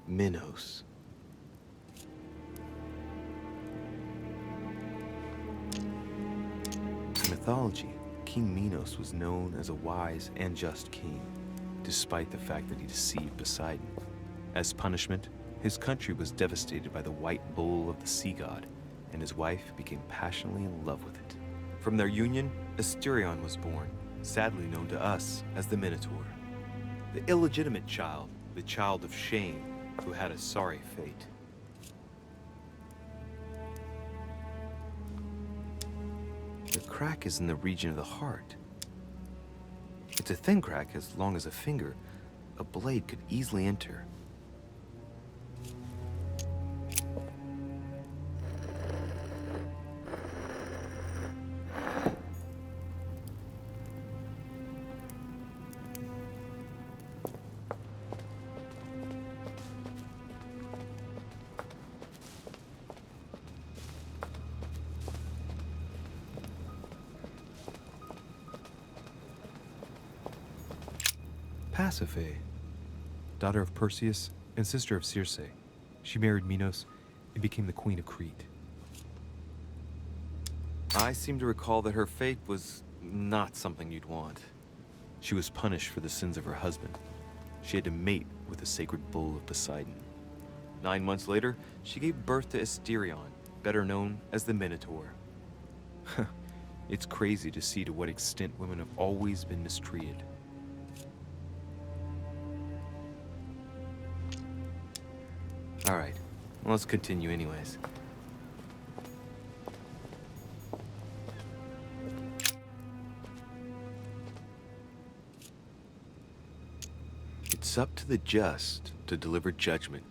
Minos. In mythology, King Minos was known as a wise and just king, despite the fact that he deceived Poseidon. As punishment, his country was devastated by the white bull of the sea god, and his wife became passionately in love with it. From their union, Asterion was born, sadly known to us as the Minotaur. The illegitimate child, the child of shame, who had a sorry fate. The crack is in the region of the heart. It's a thin crack as long as a finger. A blade could easily enter. Pasiphae, daughter of Perseus and sister of Circe. She married Minos and became the queen of Crete. I seem to recall that her fate was not something you'd want. She was punished for the sins of her husband. She had to mate with the sacred bull of Poseidon. 9 months later, she gave birth to Asterion, better known as the Minotaur. It's crazy to see to what extent women have always been mistreated. All right, well, let's continue anyways. It's up to the just to deliver judgment.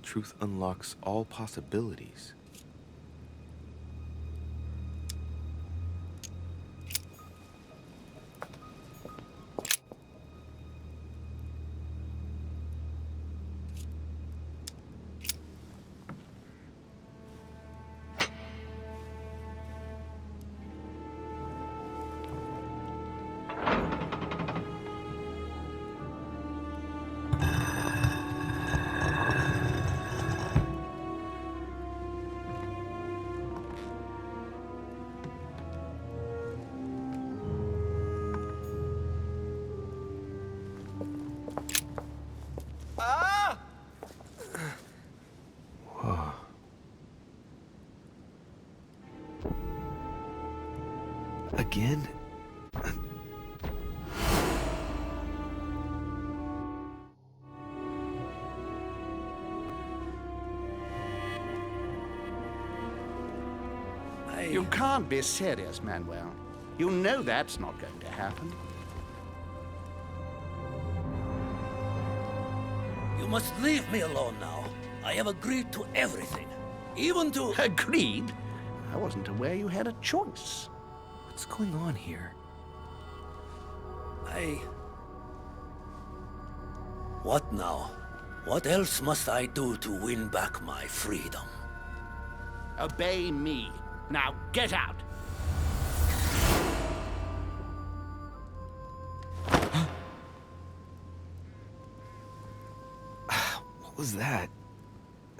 Truth unlocks all possibilities. Again? You can't be serious, Manuel. You know that's not going to happen. You must leave me alone now. I have agreed to everything. Even to... Agreed? I wasn't aware you had a choice. What's going on here? What now? What else must I do to win back my freedom? Obey me. Now get out! What was that?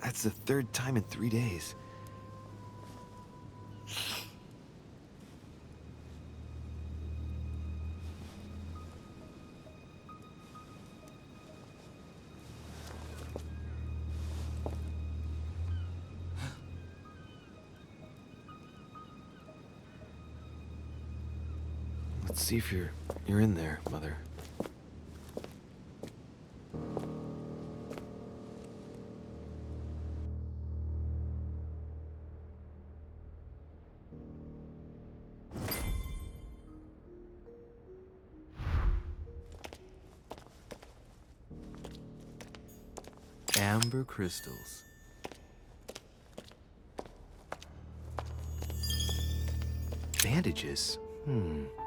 That's the third time in 3 days. Let's see if you're in there, Mother. Amber crystals. Bandages?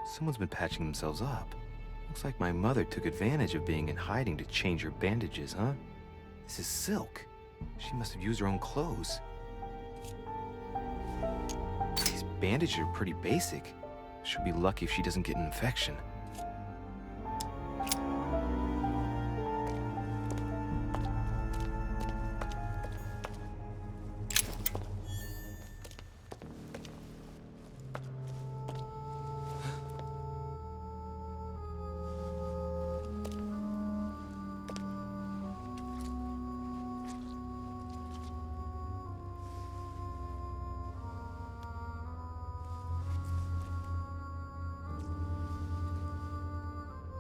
Someone's been patching themselves up. Looks like my mother took advantage of being in hiding to change her bandages, huh? This is silk. She must have used her own clothes. These bandages are pretty basic. She'll be lucky if she doesn't get an infection.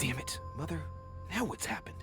Damn it, Mother. Now what's happened?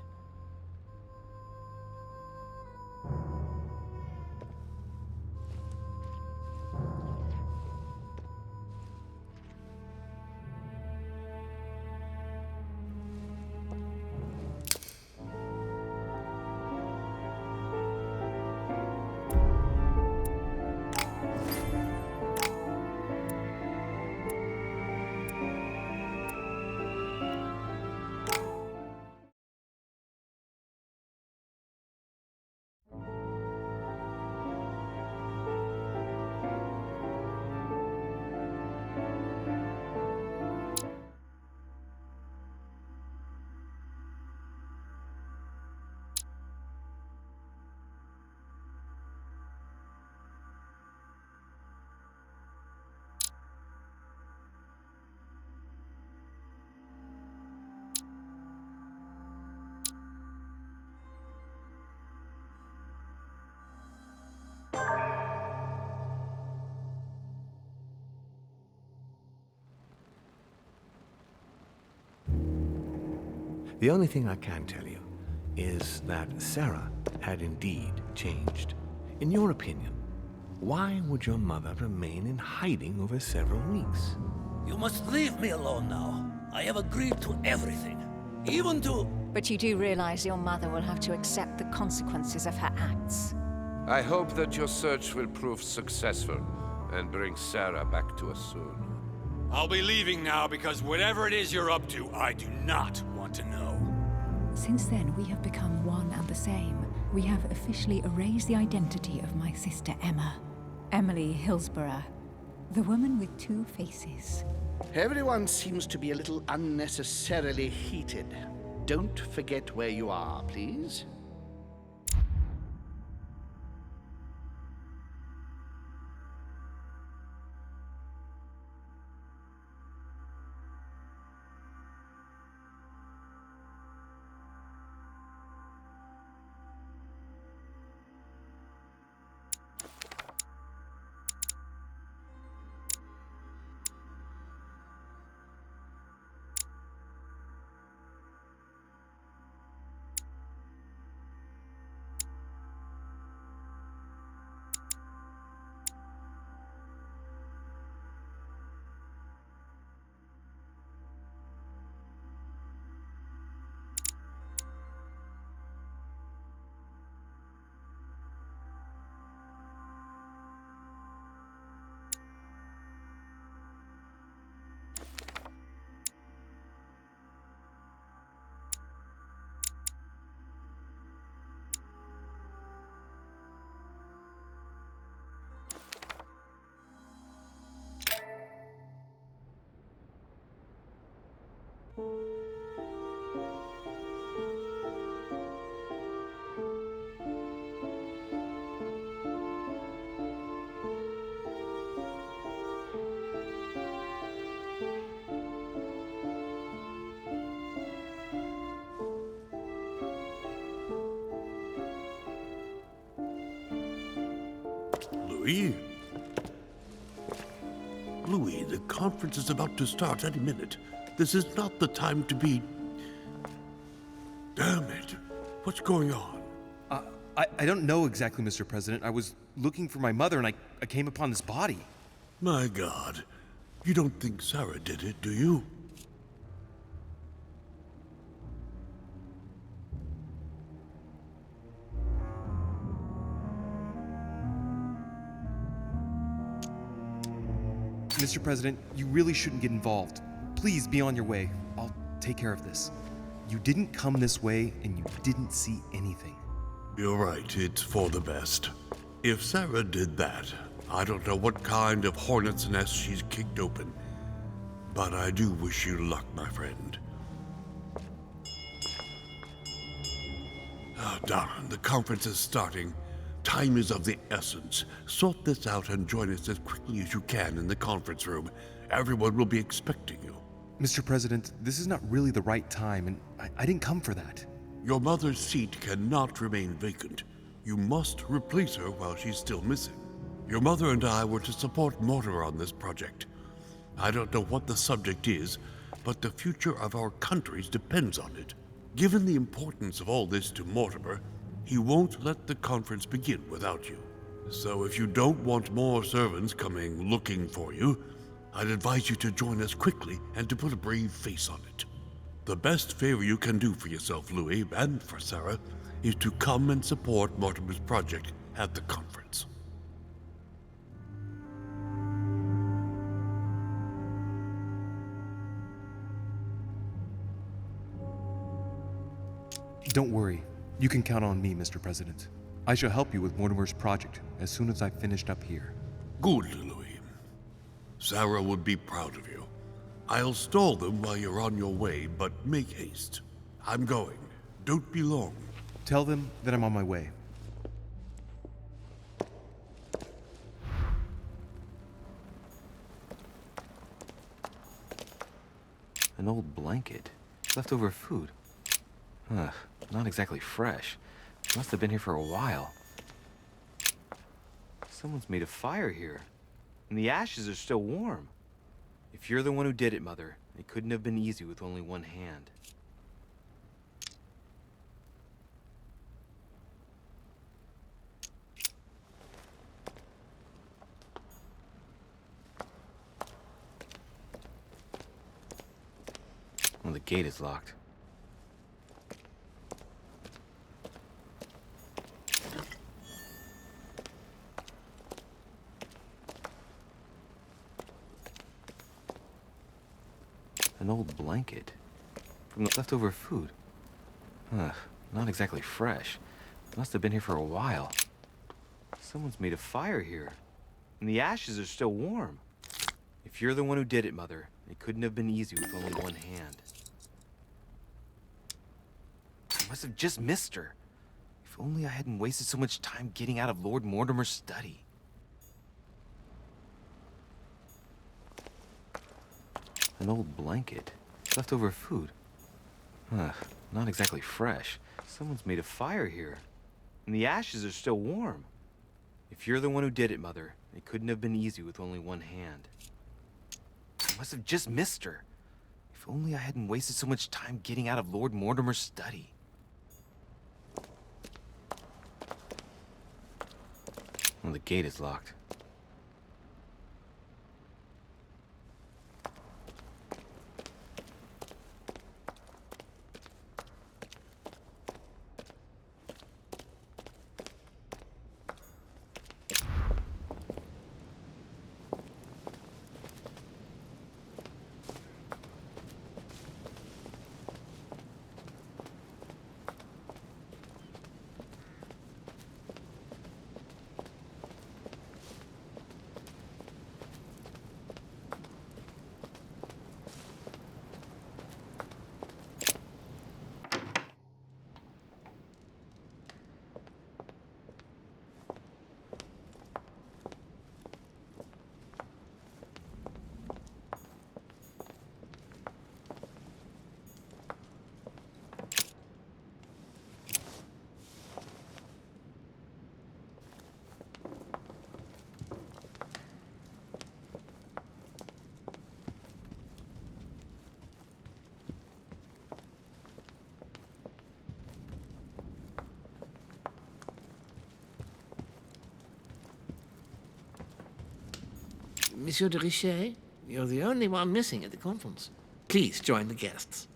The only thing I can tell you is that Sarah had indeed changed. In your opinion, why would your mother remain in hiding over several weeks? You must leave me alone now. I have agreed to everything. Even to... But you do realize your mother will have to accept the consequences of her acts. I hope that your search will prove successful and bring Sarah back to us soon. I'll be leaving now because whatever it is you're up to, I do not want to know. Since then, we have become one and the same. We have officially erased the identity of my sister Emma. Emily Hillsborough. The woman with two faces. Everyone seems to be a little unnecessarily heated. Don't forget where you are, please. Louis? Louis, the conference is about to start any minute. This is not the time to be... Damn it. What's going on? I don't know exactly, Mr. President. I was looking for my mother and I came upon this body. My God. You don't think Sarah did it, do you? Mr. President, you really shouldn't get involved. Please be on your way. I'll take care of this. You didn't come this way and you didn't see anything. You're right, it's for the best. If Sarah did that, I don't know what kind of hornet's nest she's kicked open. But I do wish you luck, my friend. Oh, darn, the conference is starting. Time is of the essence. Sort this out and join us as quickly as you can in the conference room. Everyone will be expecting you. Mr. President, this is not really the right time, and I didn't come for that. Your mother's seat cannot remain vacant. You must replace her while she's still missing. Your mother and I were to support Mortimer on this project. I don't know what the subject is, but the future of our countries depends on it. Given the importance of all this to Mortimer, he won't let the conference begin without you. So if you don't want more servants coming looking for you, I'd advise you to join us quickly and to put a brave face on it. The best favor you can do for yourself, Louis, and for Sarah, is to come and support Mortimer's project at the conference. Don't worry. You can count on me, Mr. President. I shall help you with Mortimer's project as soon as I've finished up here. Good, Louis. Sarah would be proud of you. I'll stall them while you're on your way, but make haste. I'm going. Don't be long. Tell them that I'm on my way. An old blanket. Leftover food. Ugh, not exactly fresh. Must have been here for a while. Someone's made a fire here, and the ashes are still warm. If you're the one who did it, Mother, it couldn't have been easy with only one hand. Well, the gate is locked. An old blanket from the leftover food. Ugh, not exactly fresh. Must have been here for a while. Someone's made a fire here, and the ashes are still warm. If you're the one who did it, Mother, it couldn't have been easy with only one hand. I must have just missed her. If only I hadn't wasted so much time getting out of Lord Mortimer's study. An old blanket. Leftover food. Ugh, not exactly fresh. Someone's made a fire here, and the ashes are still warm. If you're the one who did it, Mother, it couldn't have been easy with only one hand. I must have just missed her. If only I hadn't wasted so much time getting out of Lord Mortimer's study. Well, the gate is locked. Monsieur de Richet, you're the only one missing at the conference. Please join the guests.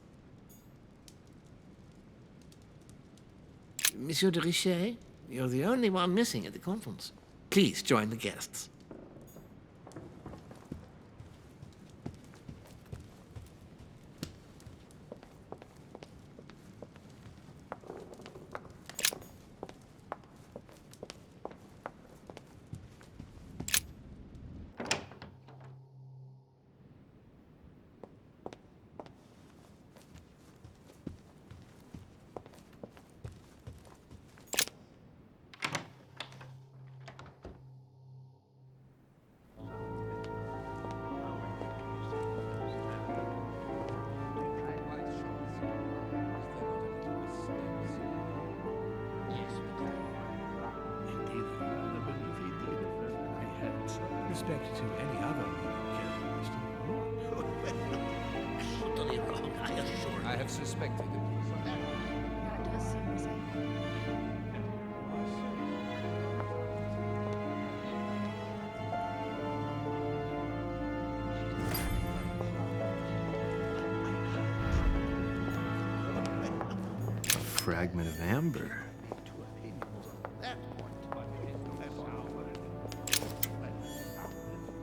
Monsieur de Richet, you're the only one missing at the conference. Please join the guests. Respect to any other characteristic. I have suspected it. That does seem the same. A fragment of amber.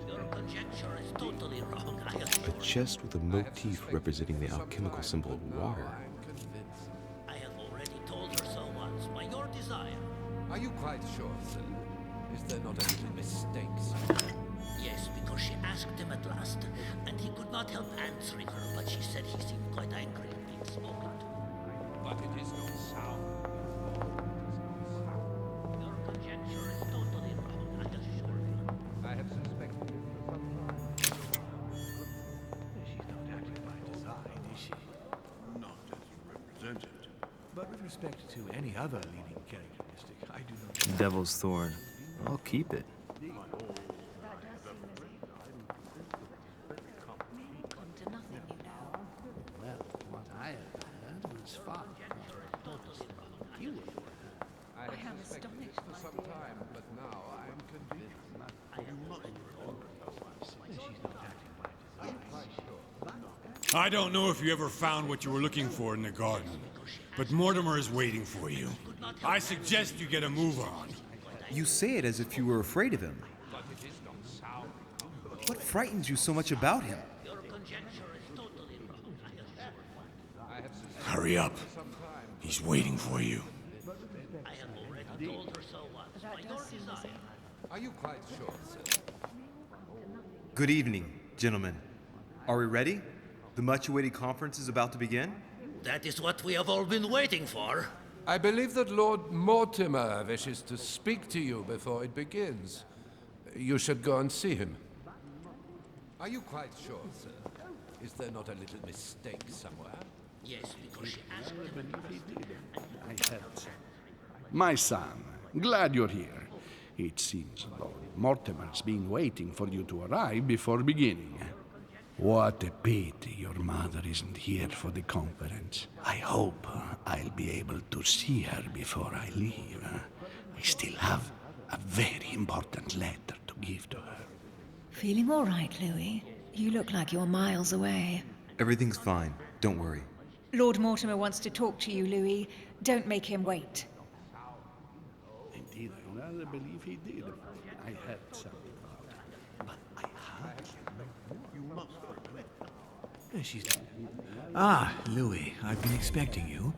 Your conjecture is totally wrong, I assure A chest with a motif representing the alchemical symbol of water. I have already told her so once, by your desire. Are you quite sure, sir? Is there not a little mistake somewhere? Yes, because she asked him at last, and he could not help answering her, but she said he seemed quite angry at being spoken to. But it is not sound. Your conjecture is totally wrong, I assure you. I have suspected it for some time. She's not acting by design, is she? Not as you represent it. But with respect to any other leading characteristic, I do not... Devil's Thorn. I'll keep it. Come to nothing, you know. Well, what I have heard was far from you. I have suspected it for some time, but now I am convinced. I don't know if you ever found what you were looking for in the garden, but Mortimer is waiting for you. I suggest you get a move on. You say it as if you were afraid of him. What frightens you so much about him? Your conjecture is totally wrong, I assure you. Hurry up. He's waiting for you. I have already told her so once, by your desire. Are you quite sure, sir? Good evening, gentlemen. Are we ready? The much-awaited conference is about to begin? That is what we have all been waiting for. I believe that Lord Mortimer wishes to speak to you before it begins. You should go and see him. Are you quite sure, sir? Is there not a little mistake somewhere? Yes, because she asked him. I heard so. My son, glad you're here. It seems Lord Mortimer's been waiting for you to arrive before beginning. What a pity your mother isn't here for the conference. I hope I'll be able to see her before I leave. I still have a very important letter to give to her. Feeling all right, Louis? You look like you're miles away. Everything's fine. Don't worry. Lord Mortimer wants to talk to you, Louis. Don't make him wait. Indeed, I rather believe he did. I heard something about it. But I heard you must She's... Ah, Louis, I've been expecting you.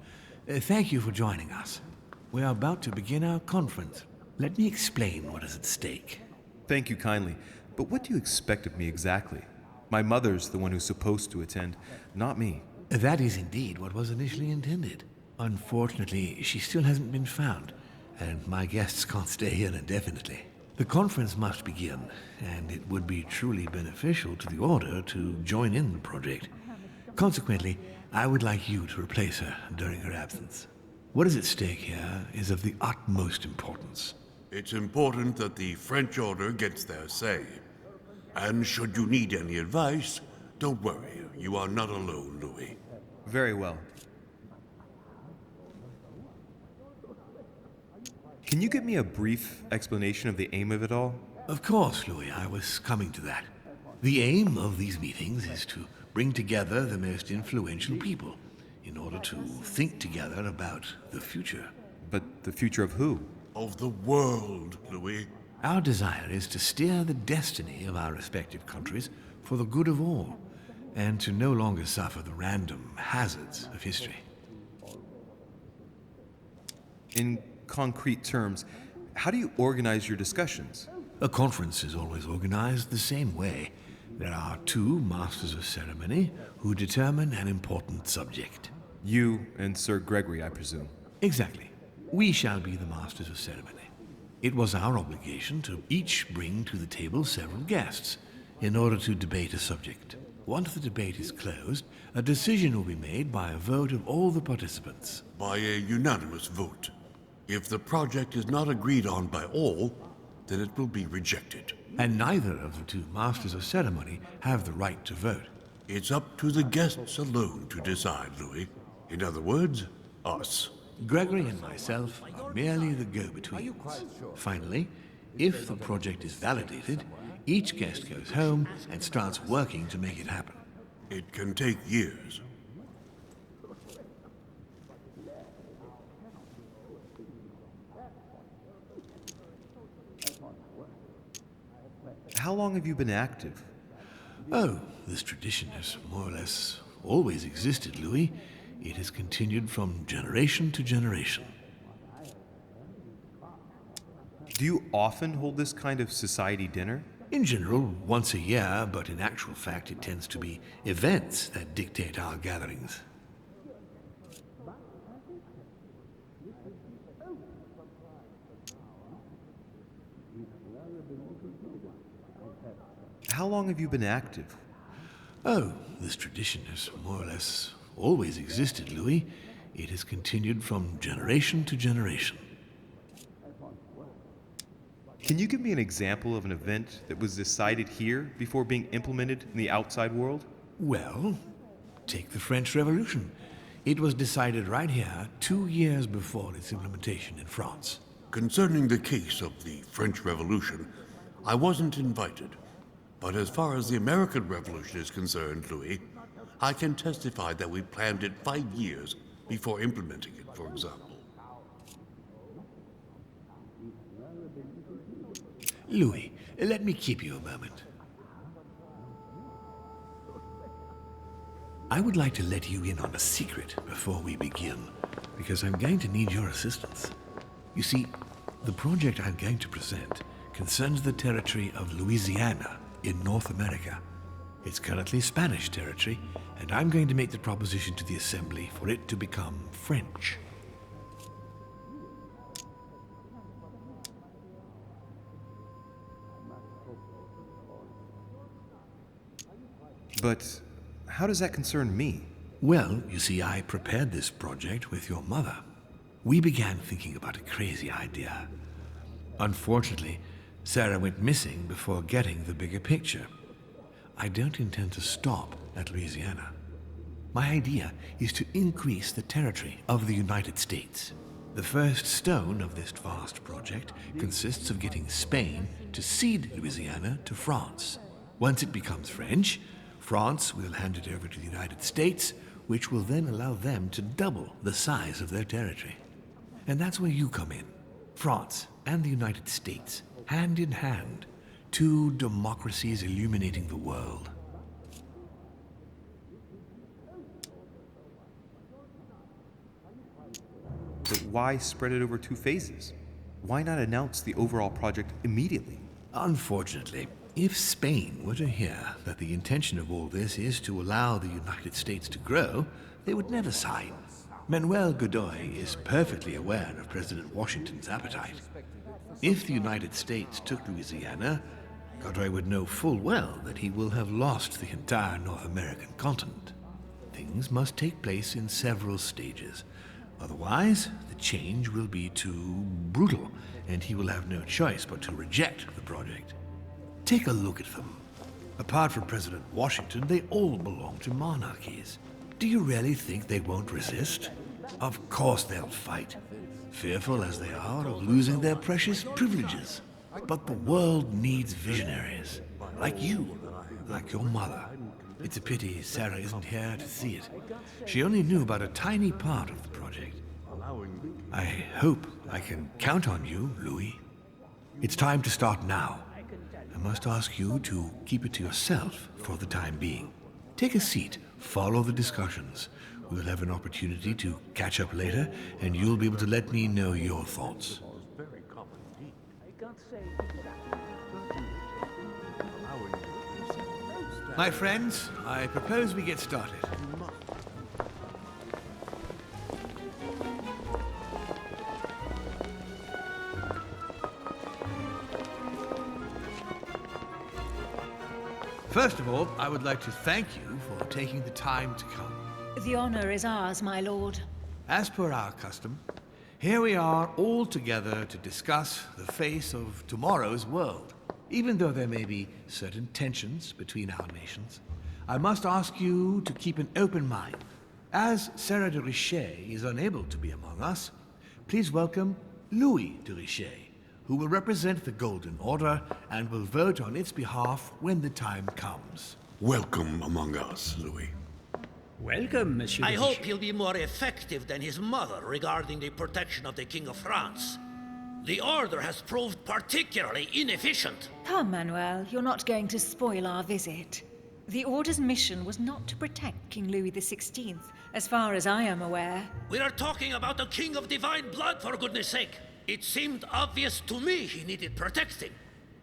Thank you for joining us. We are about to begin our conference. Let me explain what is at stake. Thank you kindly. But what do you expect of me exactly? My mother's the one who's supposed to attend, not me. That is indeed what was initially intended. Unfortunately, she still hasn't been found, and my guests can't stay here indefinitely. The conference must begin, and it would be truly beneficial to the Order to join in the project. Consequently, I would like you to replace her during her absence. What is at stake here is of the utmost importance. It's important that the French Order gets their say. And should you need any advice, don't worry. You are not alone, Louis. Very well. Can you give me a brief explanation of the aim of it all? Of course, Louis, I was coming to that. The aim of these meetings is to bring together the most influential people in order to think together about the future. But the future of who? Of the world, Louis. Our desire is to steer the destiny of our respective countries for the good of all, and to no longer suffer the random hazards of history. In concrete terms, how do you organize your discussions? A conference is always organized the same way. There are two masters of ceremony who determine an important subject. You and Sir Gregory, I presume. Exactly. We shall be the masters of ceremony. It was our obligation to each bring to the table several guests in order to debate a subject. Once the debate is closed, a decision will be made by a vote of all the participants. By a unanimous vote. If the project is not agreed on by all, then it will be rejected. And neither of the two masters of ceremony have the right to vote. It's up to the guests alone to decide, Louis. In other words, us. Gregory and myself are merely the go-betweens. Finally, if the project is validated, each guest goes home and starts working to make it happen. It can take years. How long have you been active? Oh, this tradition has more or less always existed, Louis. It has continued from generation to generation. Do you often hold this kind of society dinner? In general, once a year, but in actual fact it tends to be events that dictate our gatherings. How long have you been active? Oh, this tradition has more or less always existed, Louis. It has continued from generation to generation. Can you give me an example of an event that was decided here before being implemented in the outside world? Well, take the French Revolution. It was decided right here 2 years before its implementation in France. Concerning the case of the French Revolution, I wasn't invited. But as far as the American Revolution is concerned, Louis, I can testify that we planned it 5 years before implementing it, for example. Louis, let me keep you a moment. I would like to let you in on a secret before we begin, because I'm going to need your assistance. You see, the project I'm going to present concerns the territory of Louisiana in North America. It's currently Spanish territory, and I'm going to make the proposition to the Assembly for it to become French. But how does that concern me? Well, you see, I prepared this project with your mother. We began thinking about a crazy idea. Unfortunately, Sarah went missing before getting the bigger picture. I don't intend to stop at Louisiana. My idea is to increase the territory of the United States. The first stone of this vast project consists of getting Spain to cede Louisiana to France. Once it becomes French, France will hand it over to the United States, which will then allow them to double the size of their territory. And that's where you come in. France and the United States, hand in hand, two democracies illuminating the world. But why spread it over 2 phases? Why not announce the overall project immediately? Unfortunately, if Spain were to hear that the intention of all this is to allow the United States to grow, they would never sign. Manuel Godoy is perfectly aware of President Washington's appetite. If the United States took Louisiana, Godoy would know full well that he will have lost the entire North American continent. Things must take place in several stages. Otherwise, the change will be too brutal, and he will have no choice but to reject the project. Take a look at them. Apart from President Washington, they all belong to monarchies. Do you really think they won't resist? Of course they'll fight, fearful as they are of losing their precious privileges. But the world needs visionaries, like you, like your mother. It's a pity Sarah isn't here to see it. She only knew about a tiny part of the project. I hope I can count on you, Louis. It's time to start now. I must ask you to keep it to yourself for the time being. Take a seat, follow the discussions. We'll have an opportunity to catch up later, and you'll be able to let me know your thoughts. My friends, I propose we get started. First of all, I would like to thank you for taking the time to come. The honor is ours, my lord. As per our custom, here we are all together to discuss the face of tomorrow's world. Even though there may be certain tensions between our nations, I must ask you to keep an open mind. As Sarah de Richet is unable to be among us, please welcome Louis de Richet, who will represent the Golden Order and will vote on its behalf when the time comes. Welcome among us, Louis. Welcome, Monsieur. I hope he'll be more effective than his mother regarding the protection of the King of France. The Order has proved particularly inefficient. Come, Manuel, you're not going to spoil our visit. The Order's mission was not to protect King Louis XVI, as far as I am aware. We are talking about a king of divine blood, for goodness sake. It seemed obvious to me he needed protecting.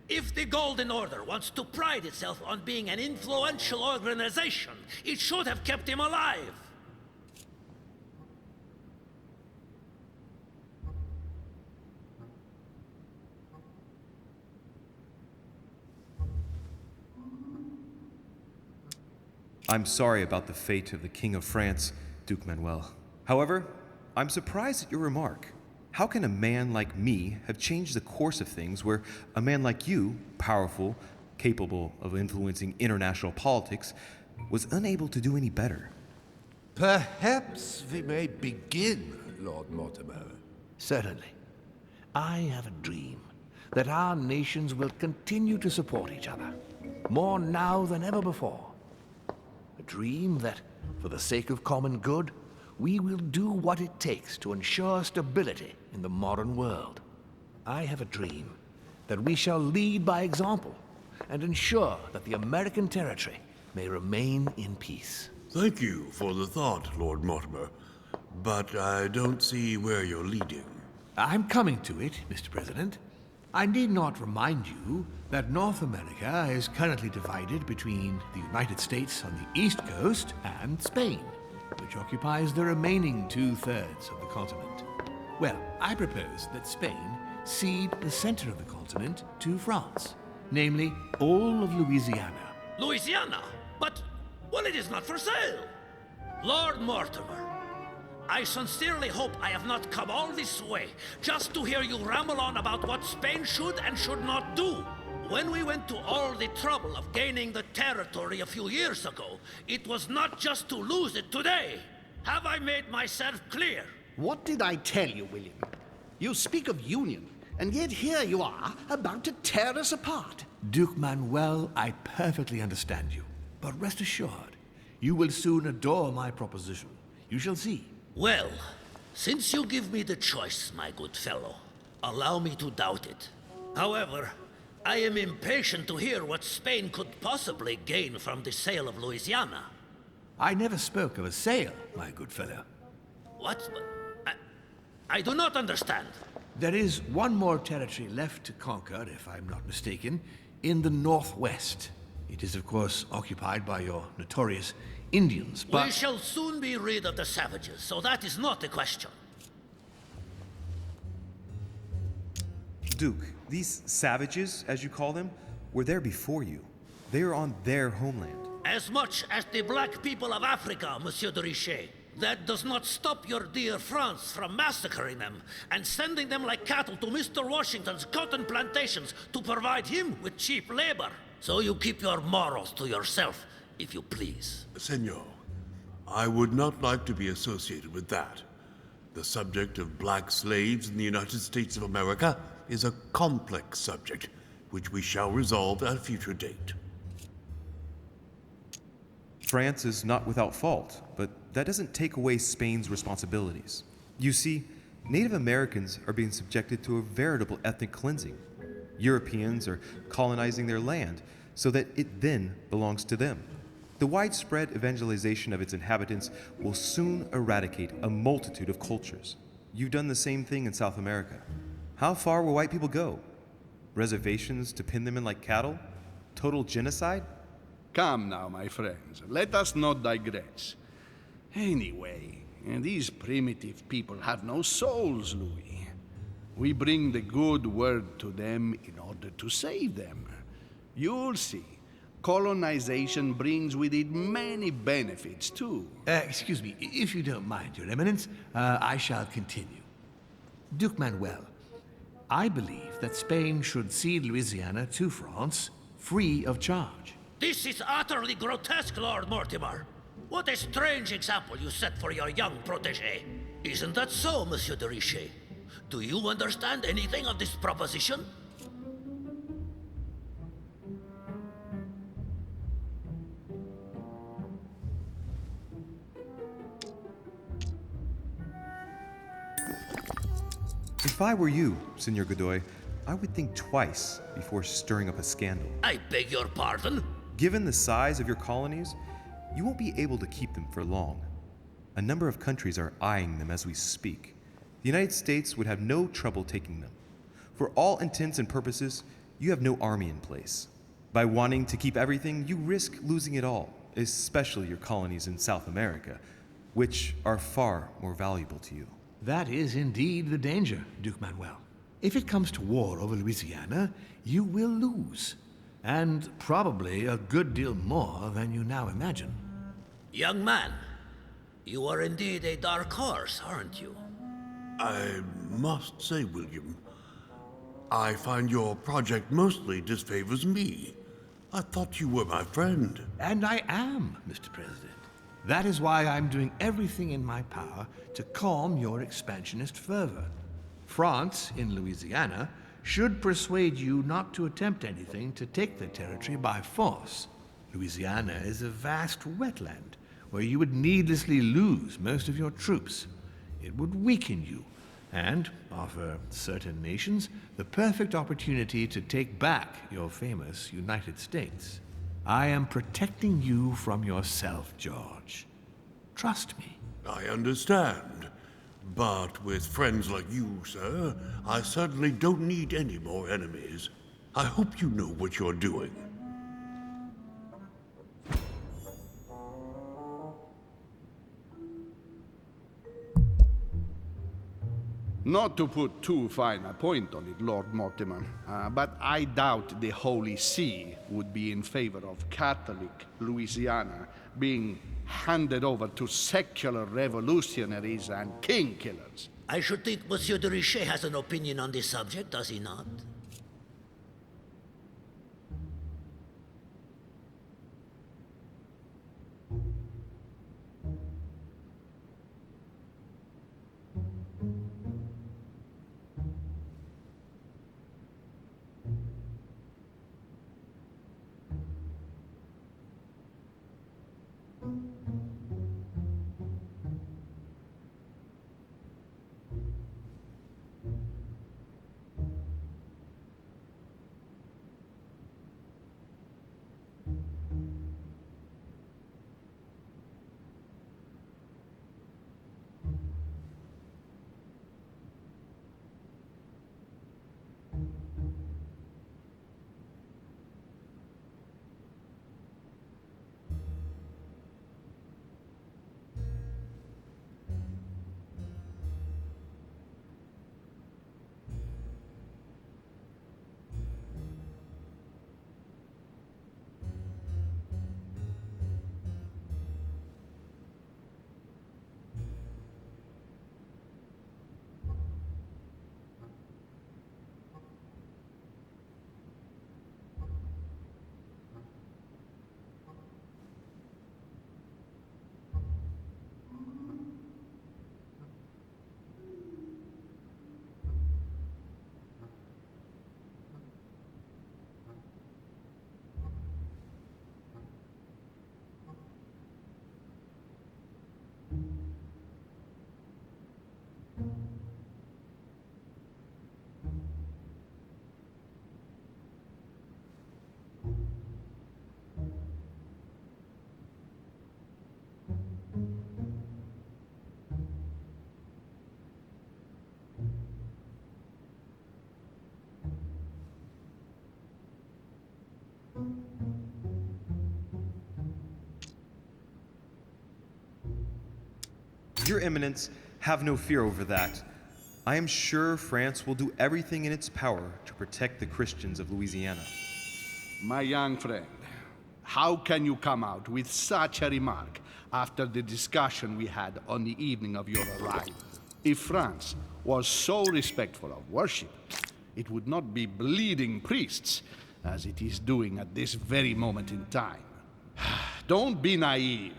If the Golden Order wants to pride itself on being an influential organization, it should have kept him alive. I'm sorry about the fate of the King of France, Duke Manuel. However, I'm surprised at your remark. How can a man like me have changed the course of things where a man like you, powerful, capable of influencing international politics, was unable to do any better? Perhaps we may begin, Lord Mortimer. Certainly. I have a dream that our nations will continue to support each other, more now than ever before. A dream that, for the sake of common good, we will do what it takes to ensure stability in the modern world. I have a dream that we shall lead by example and ensure that the American territory may remain in peace. Thank you for the thought, Lord Mortimer, but I don't see where you're leading. I'm coming to it, Mr. President. I need not remind you that North America is currently divided between the United States on the East Coast and Spain, which occupies the remaining 2/3 of the continent. Well, I propose that Spain cede the center of the continent to France, namely all of Louisiana. Louisiana? But, well, it is not for sale. Lord Mortimer, I sincerely hope I have not come all this way just to hear you ramble on about what Spain should and should not do. When we went to all the trouble of gaining the territory a few years ago, it was not just to lose it today. Have I made myself clear? What did I tell you, William? You speak of union, and yet here you are, about to tear us apart. Duke Manuel, I perfectly understand you. But rest assured, you will soon adore my proposition. You shall see. Well, since you give me the choice, my good fellow, allow me to doubt it. However, I am impatient to hear what Spain could possibly gain from the sale of Louisiana. I never spoke of a sale, my good fellow. What? I do not understand. There is one more territory left to conquer, if I'm not mistaken, in the northwest. It is, of course, occupied by your notorious Indians, but... We shall soon be rid of the savages, so that is not a question. Duke, these savages, as you call them, were there before you. They are on their homeland. As much as the black people of Africa, Monsieur de Richet. That does not stop your dear France from massacring them and sending them like cattle to Mr. Washington's cotton plantations to provide him with cheap labor. So you keep your morals to yourself, if you please. Senor, I would not like to be associated with that. The subject of black slaves in the United States of America is a complex subject, which we shall resolve at a future date. France is not without fault, but that doesn't take away Spain's responsibilities. You see, Native Americans are being subjected to a veritable ethnic cleansing. Europeans are colonizing their land so that it then belongs to them. The widespread evangelization of its inhabitants will soon eradicate a multitude of cultures. You've done the same thing in South America. How far will white people go? Reservations to pin them in like cattle? Total genocide? Come now, my friends. Let us not digress. Anyway, these primitive people have no souls, Louis. We bring the good word to them in order to save them. You'll see. Colonization brings with it many benefits, too. Excuse me, if you don't mind, Your Eminence, I shall continue. Duke Manuel, I believe that Spain should cede Louisiana to France free of charge. This is utterly grotesque, Lord Mortimer. What a strange example you set for your young protege. Isn't that so, Monsieur de Richet? Do you understand anything of this proposition? If I were you, Senor Godoy, I would think twice before stirring up a scandal. I beg your pardon? Given the size of your colonies, you won't be able to keep them for long. A number of countries are eyeing them as we speak. The United States would have no trouble taking them. For all intents and purposes, you have no army in place. By wanting to keep everything, you risk losing it all, especially your colonies in South America, which are far more valuable to you. That is indeed the danger, Duke Manuel. If it comes to war over Louisiana, you will lose. And probably a good deal more than you now imagine. Young man, you are indeed a dark horse, aren't you? I must say, William, I find your project mostly disfavors me. I thought you were my friend. And I am, Mr. President. That is why I'm doing everything in my power to calm your expansionist fervor. France, in Louisiana, should persuade you not to attempt anything to take the territory by force. Louisiana is a vast wetland where you would needlessly lose most of your troops. It would weaken you and offer certain nations the perfect opportunity to take back your famous United States. I am protecting you from yourself, George. Trust me. I understand. But with friends like you, sir, I certainly don't need any more enemies. I hope you know what you're doing. Not to put too fine a point on it, Lord Mortimer, but I doubt the Holy See would be in favor of Catholic Louisiana being handed over to secular revolutionaries and king killers. I should think Monsieur de Richet has an opinion on this subject, does he not? Your Eminence, have no fear over that. I am sure France will do everything in its power to protect the Christians of Louisiana. My young friend, how can you come out with such a remark after the discussion we had on the evening of your arrival? If France was so respectful of worship, it would not be bleeding priests, as it is doing at this very moment in time. Don't be naive.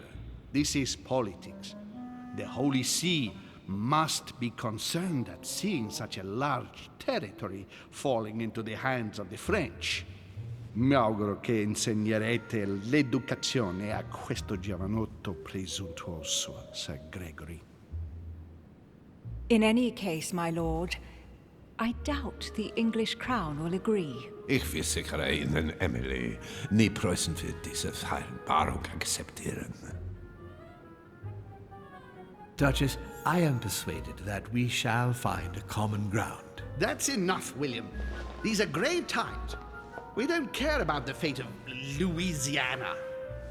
This is politics. The Holy See must be concerned at seeing such a large territory falling into the hands of the French. Mi auguro che insegnerete l'educazione a questo giovanotto presuntuoso, Sir Gregory. In any case, my lord, I doubt the English crown will agree. Ich versichere Ihnen, Emily, nie Preußen wird diese Vereinbarung akzeptieren. Duchess, I am persuaded that we shall find a common ground. That's enough, William. These are grave times. We don't care about the fate of Louisiana.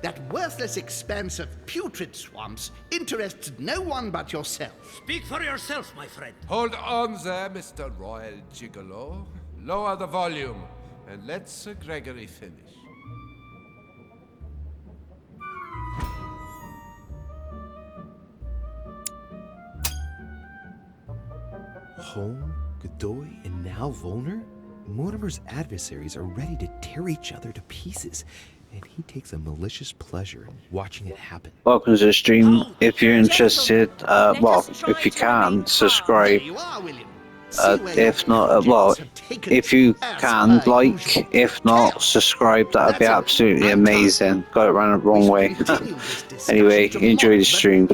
That worthless expanse of putrid swamps interests no one but yourself. Speak for yourself, my friend. Hold on there, Mr. Royal Gigolo. Lower the volume, and let Sir Gregory finish. Home, Godoy, and now Volner? Mortimer's adversaries are ready to tear each other to pieces, and he takes a malicious pleasure in watching it happen. Welcome to the stream. If you're interested, well, if you can, subscribe. If not, well, if you can, like. If not, subscribe. That would be absolutely amazing. Got it round the wrong way. Anyway, enjoy the stream.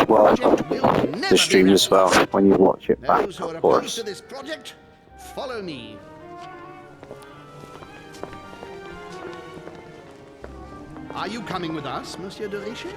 Well, the stream as well when you watch it back, of course. Follow me. Are you coming with us, Monsieur de Richet?